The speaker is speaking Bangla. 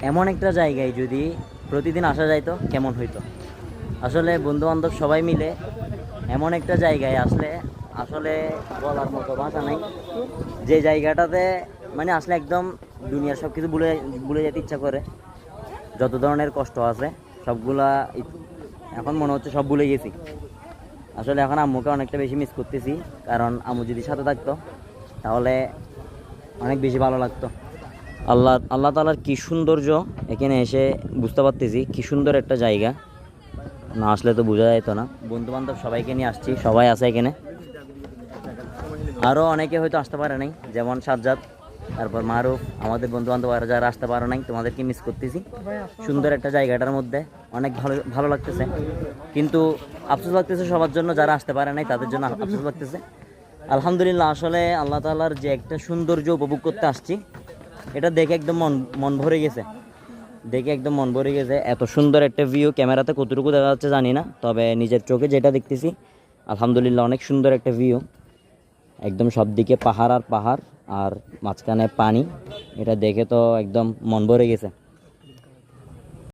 এমন একটা জায়গায় যদি প্রতিদিন আসা যাইতো কেমন হইতো। আসলে বন্ধু বান্ধব সবাই মিলে এমন একটা জায়গায় আসলে আসলে বলার মতো ভাষা নাই। যে জায়গাটাতে মানে আসলে একদম দুনিয়ার সব কিছু ভুলে ভুলে যেতে ইচ্ছা করে। যত ধরনের কষ্ট আছে সবগুলা এখন মনে হচ্ছে সব ভুলে গেছি। আসলে এখন আম্মুকে অনেকটা বেশি মিস করতেছি, কারণ আম্মু যদি সাথে থাকতো তাহলে অনেক বেশি ভালো লাগতো। আল্লাহ আল্লাহ তাআলার কি সৌন্দর্য এখানে এসে বুঝতে পারতেছি, কি সুন্দর একটা জায়গা। না আসলে তো বোঝা যেত না। বন্ধু বান্ধব সবাইকে নিয়ে আসছি, সবাই আছে এখানে। আরও অনেকে হয়তো আসতে পারে নাই, যেমন সাজ্জাদ, তারপর মারুফ, আমাদের বন্ধু বান্ধব আর যারা আসতে পারো নাই তোমাদেরকে মিস করতেছি। সুন্দর একটা জায়গাটার মধ্যে অনেক ভালো ভালো লাগতেছে, কিন্তু আফসোস লাগতেছে সবার জন্য যারা আসতে পারে নাই, তাদের জন্য আফসোস লাগতেছে। আলহামদুলিল্লাহ, আসলে আল্লাহ তাআলার যে একটা সৌন্দর্য উপভোগ করতে আসছি, এটা দেখে একদম মন মন ভরে গেছে। দেখে একদম মন ভরে গেছে। এত সুন্দর একটা ভিউ ক্যামেরাতে কতটুকু দেখা যাচ্ছে জানি না, তবে নিজের চোখে যেটা দেখতেছি আলহামদুলিল্লাহ অনেক সুন্দর একটা ভিউ। একদম সব দিকে পাহাড় আর পাহাড়, আর মাঝখানে পানি। এটা দেখে তো একদম মন ভরে গেছে।